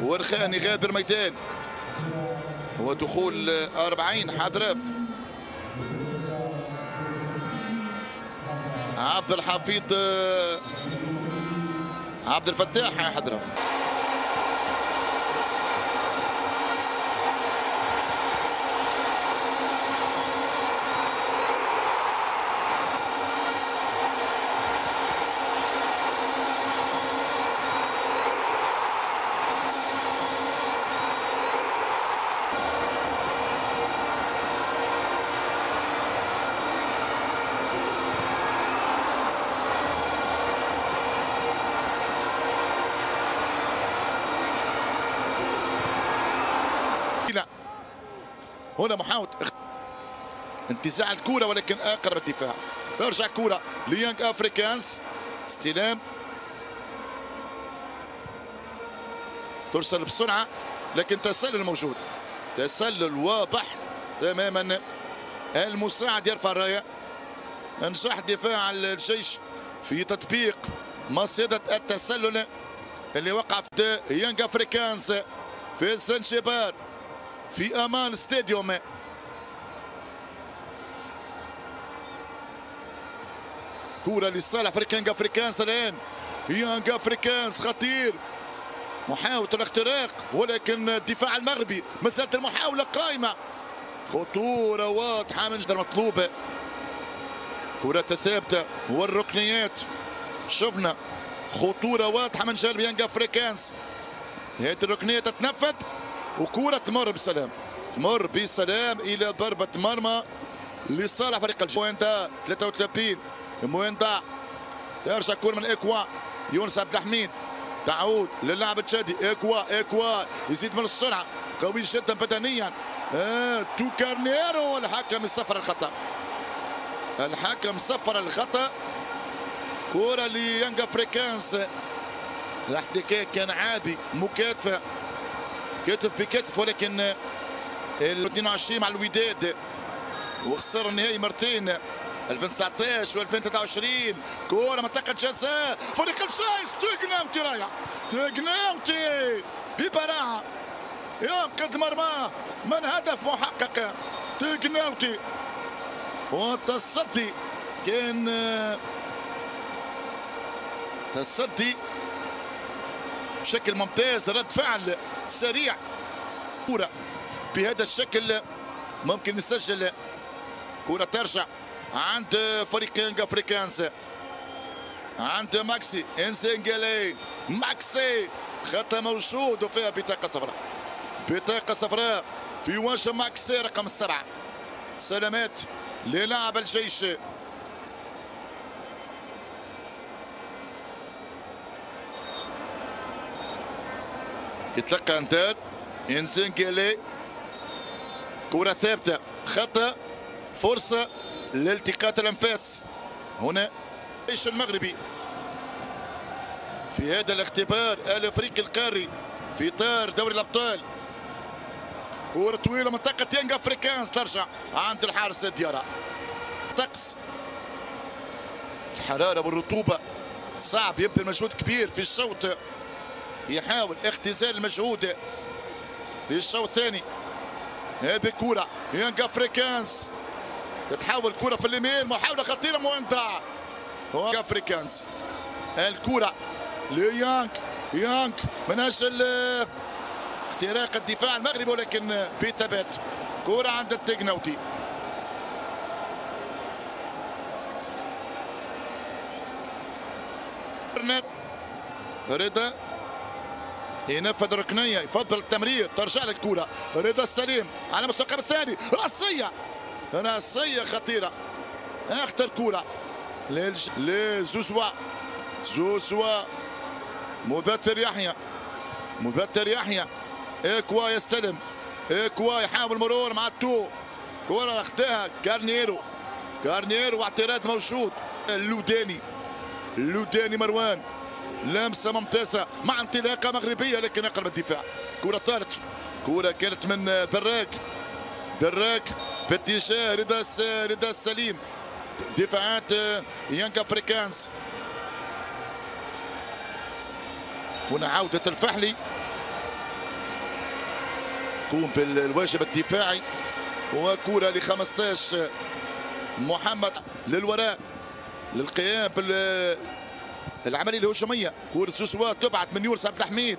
ورخاني غادر ميدان. هو دخول 40 حضرف. عبد الحفيظ عبد الفتاح حضرف. هنا محاولة انتزاع الكرة ولكن اقرب الدفاع. ترجع كرة ليانج افريكانز. استلام ترسل بسرعة لكن تسلل موجود. تسلل واضح تماما. المساعد يرفع الراية. نجاح دفاع الجيش في تطبيق مصيدة التسلل اللي وقع في يانج افريكانز في زنجبار في امان ستاديوم. كرة لصالح فريق يانج افريكانز. الان يانج افريكانز خطير. محاولة الاختراق ولكن الدفاع المغربي ما زالت المحاولة قائمة. خطورة واضحة من جدر مطلوبة. كرة ثابتة والركنيات. شفنا خطورة واضحة من جانب يانج افريكانز. هذه الركنية تتنفذ وكرة تمر بسلام. تمر بسلام إلى ضربة مرمى لصالح فريق الجيش. مويندا 33. مويندا ترجع كرة من اكوا. يونس عبد الحميد تعود للاعب التشادي. اكوا يزيد من السرعة. قوي جدا بدنيا. توكارنيرو والحكم يصفر الخطأ. الحكم صفر الخطأ. كرة ليانج افريكانز. الاحتكاك كان عادي مكاتفة كتف بكتف ولكن ال 22 مع الوداد وخسر النهائي مرتين 2019 و2023. كرة منطقة جزاء فريق الجيش. تيغناوتي رايح. تيغناوتي ببراعة ينقذ مرماه من هدف محقق. تيغناوتي والتصدي كان تصدي بشكل ممتاز. رد فعل سريع. كرة بهذا الشكل ممكن نسجل. كرة ترجع عند فريق يانج افريكانز. عند ماكسي انسينجالي. ماكسي خطأ موجود وفيها بطاقة صفراء. بطاقة صفراء في وجه ماكسي رقم 7. سلامات للاعب الجيش. يتلقى انتر انسينجالي. كرة ثابتة. خطأ. فرصة لالتقاط الانفاس. هنا الجيش المغربي في هذا الاختبار الافريقي القاري في اطار دوري الابطال. كرة طويلة منطقة يانج افريكانز ترجع عند الحارس ديارا. طقس الحرارة والرطوبة صعب يبذل مجهود كبير في الشوط. يحاول اختزال المجهود للشوط الثاني. هذه كرة يانج افريكانز. تتحول كرة في اليمين. محاولة خطيرة مويندا. يانج افريكانز. الكرة ليانج من اجل اختراق الدفاع المغربي ولكن بثبات. كرة عند التيغناوتي. رضا ينفذ الركنيه. يفضل التمرير. ترجع للكره. رضا السليم على مستوى القائم الثاني. راسيه خطيره. اخطر كره لزوزوا. مذكر يحيى. اكوا يستلم. اكوا يحاول مرور مع التو. كره اخذها كارنيرو واعتراض موجود. اللوداني مروان. لمسه ممتازه مع انطلاقه مغربيه لكن اقرب الدفاع. كره طارت. كره كانت من دراك باتجاه رضا السليم. دفاعات يانج افريكانز. هنا عوده الفحلي يقوم بالواجب الدفاعي. وكرة ل 15 محمد للوراء للقيام بالعملية الهجومية. كرة سوسوا تبعت من يونس عبد الحميد،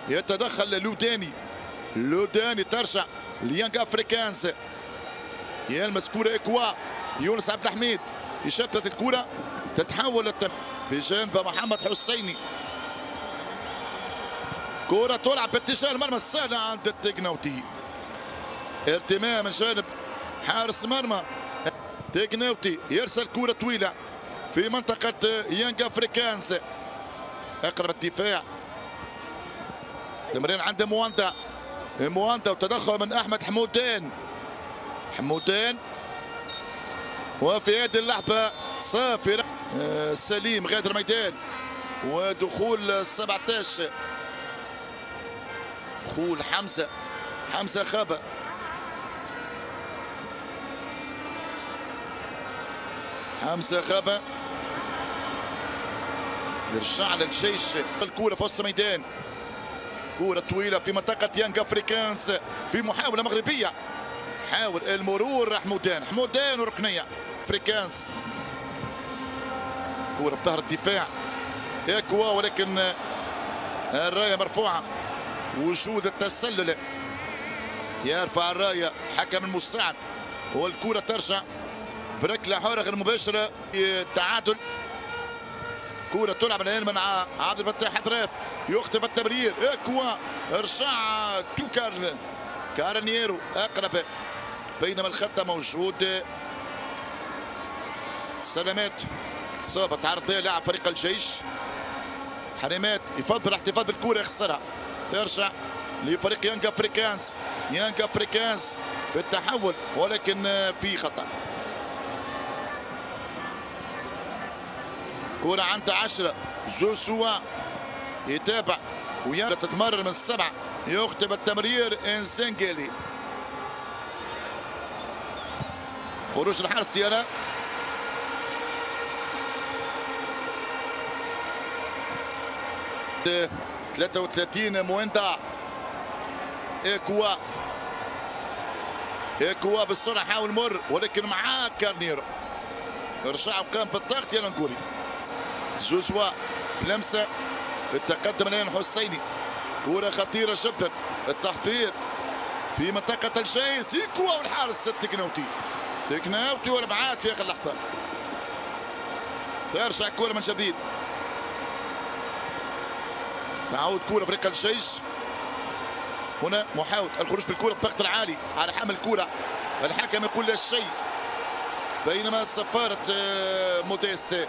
يتدخل لوداني ترجع ليانغ افريكانز، يلمس كرة اكوا يونس عبد الحميد يشتت الكرة تتحول بجانب محمد حسيني. كرة تلعب باتجاه المرمى السهلة عند التكناوتي، ارتماء من جانب حارس مرمى تكناوتي، يرسل كرة طويلة في منطقة يانغ افريكانز، اقرب الدفاع. تمرين عند مواندا وتدخل من احمد حمودان وفي هذه اللحظة صافرة سليم غادر الميدان ودخول 17 دخول حمزة خابة. يرجع للجيش الكرة في وسط الميدان، كرة طويلة في منطقة يانغ افريكانز في محاولة مغربية، حاول المرور حمودان وركنية افريكانز. كرة في ظهر الدفاع اكوا ولكن الراية مرفوعة، وجود التسلل يرفع الراية حكم المساعد والكرة ترجع بركلة حرة غير مباشرة التعادل. كرة تلعب الآن من عبد الفتاح حضراف يخطف التمرير اكوا ارجع كارنييرو اقرب بينما الخطة موجود سلامات إصابة تعرض لها لاعب فريق الجيش. حريمات يفضل الاحتفاظ بالكرة يخسرها، ترجع لفريق يانغ افريكانز في التحول ولكن في خطأ. كرة عند 10 زوسوا يتابع تتمرر من 7 يخطب التمرير انسنجيلي. خروج الحارس تيانا 33 مويندا اكوا بالسرعه حاول مر ولكن معاه كارنيرو رجع وقام بالضغط يا نقولي. زوزوا بلمسه التقدم الان حسيني، كره خطيره جدا التحضير في منطقه الجيش اكوا والحارس تكناوتي والابعاد في اخر لحظه. ترجع كره من جديد، تعود كرة فريق الجيش. هنا محاولة الخروج بالكرة الضغط العالي على حامل الكرة، الحكم يقول لا شيء بينما سفارة موديست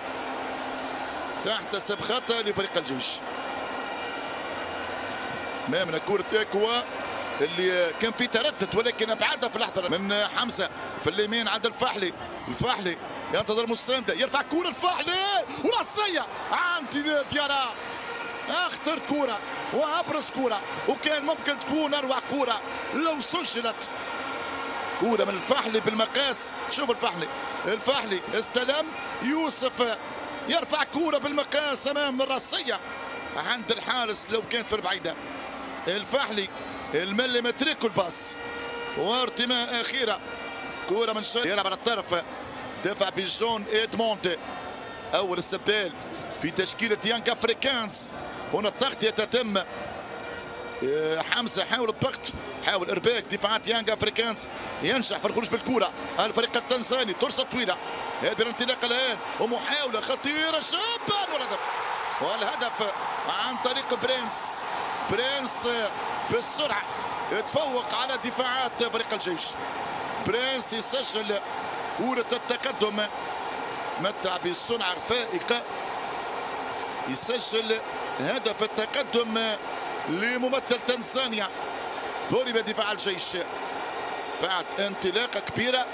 تحتسب خطأ لفريق الجيش. امامنا كرة اكوا اللي كان في تردد ولكن ابعدها في لحظة من حمزة في اليمين عند الفحلي ينتظر المساندة يرفع كرة الفحلي وراسية عند ديارا، اخطر كرة وابرز كرة وكان ممكن تكون اروع كرة لو سجلت. كرة من الفحلي بالمقاس، شوف الفحلي استلم يوسف يرفع كرة بالمقاس امام الراسية عند الحارس لو كانت في البعيدة. الفحلي المليمتريك الباص وارتماء اخيرة. كرة من يلعب على الطرف، دفع بجون ادموند، اول استبدال في تشكيلة يانغ افريكانز. هنا التغطية تتم، حمزة حاول الضغط، حاول ارباك دفاعات يانغ افريكانز، ينجح في الخروج بالكرة الفريق التنزاني. ترسل طويلة، هذه الانطلاقة الان ومحاولة خطيرة جدا والهدف عن طريق برينس بالسرعة يتفوق على دفاعات فريق الجيش. برينس يسجل كرة التقدم، تمتع بصنعة فائقة، يسجل هدف التقدم لممثل تنزانيا. ضرب دفاع الجيش بعد انطلاقة كبيرة.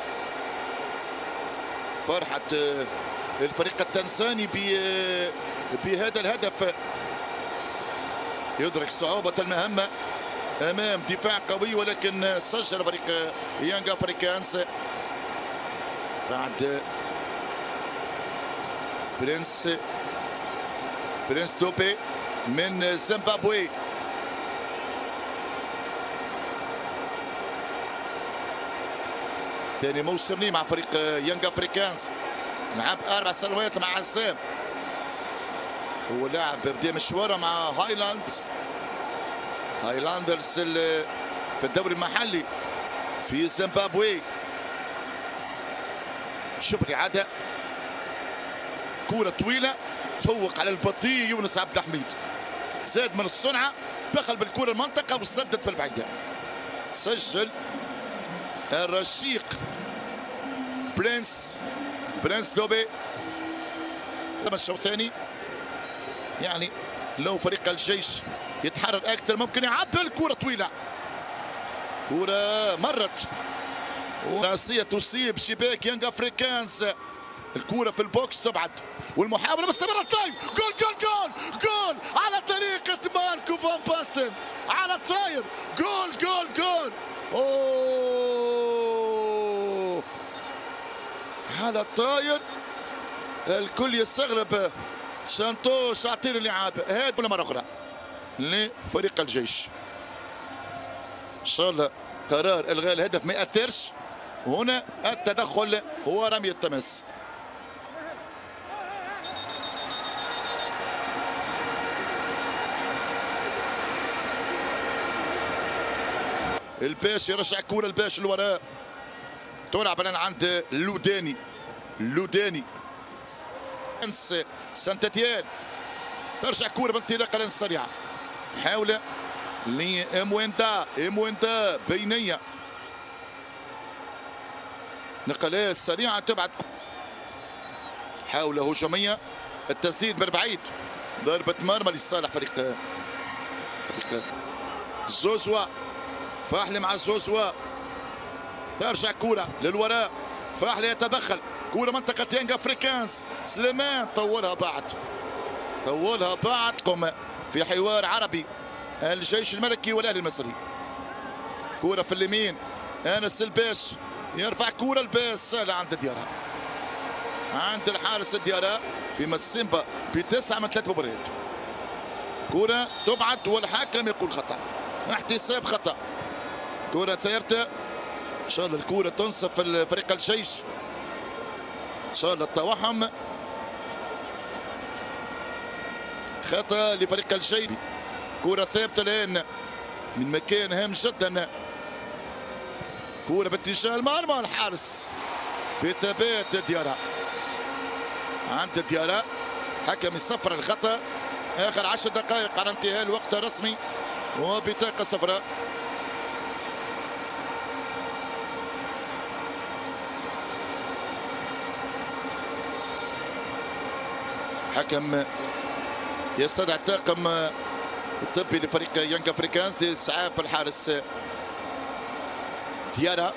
فرحة الفريق التنزاني بهذا الهدف، يدرك صعوبة المهمة امام دفاع قوي ولكن سجل فريق يانغ افريكانز بعد برينس توبي من زيمبابوي. ثاني موسم لي مع فريق يانج افريكانز، لعب 4 سنوات مع عسام. هو لاعب بدا مشواره مع هايلاندرز في الدوري المحلي في زيمبابوي. شوف الإعادة، كرة طويلة تفوق على البطيء يونس عبد الحميد، زاد من الصنعة، دخل بالكرة المنطقة وسدد في البعيدة. سجل الرشيق برنس دوبي. لما الشوط الثاني يعني لو فريق الجيش يتحرر أكثر ممكن يعدل. كرة طويلة، كرة مرت وراسية تصيب شباك يانج افريكانز. الكرة في البوكس تبعد والمحاولة مستمرة. الطاير، جول جول جول جول على طريقة ماركو فان باستن، على الطاير، جول جول جول. اوه على الطاير، الكل يستغرب. شانتوش اعطيني اللعابة هذه مرة أخرى لفريق الجيش. إن شاء الله قرار إلغاء الهدف ما يأثرش. هنا التدخل هو رمي التماس. الباش يرجع كورة الباش للوراء، تلعب الآن عند لوداني سانتاتيان. ترجع كورة بانطلاقة الآن سريعة، حاول لإمويندا بينية، نقلات سريعة تبعد، حاولة هجومية، التسديد من بعيد، ضربة مرمى لصالح فريق زوزوا. فاحلي مع زوزوا، ترجع كرة للوراء، فاحلي يتدخل، كرة منطقة يانج افريكانز. سليمان طولها بعد قم في حوار عربي الجيش الملكي والاهلي المصري. كرة في اليمين، انس الباش يرفع كرة الباس سهلة عند ديارة، عند الحارس ديارة في مسيمبا ب9 من 3 مباريات. كرة تبعد والحكم يقول خطأ، احتساب خطأ، كرة ثابتة. ان شاء الله الكرة تنصف فريق الجيش، ان شاء الله التوهم. خطأ لفريق الجيش، كرة ثابتة الآن من مكان هام جدا، كرة باتجاه المرمى، الحارس بثبات ديارة، عند ديارة حكم الصفر الخطأ. آخر 10 دقائق على انتهاء الوقت الرسمي وبطاقة صفراء. حكم يستدعي الطاقم الطبي لفريق يانج افريكانز لإسعاف الحارس ديارة.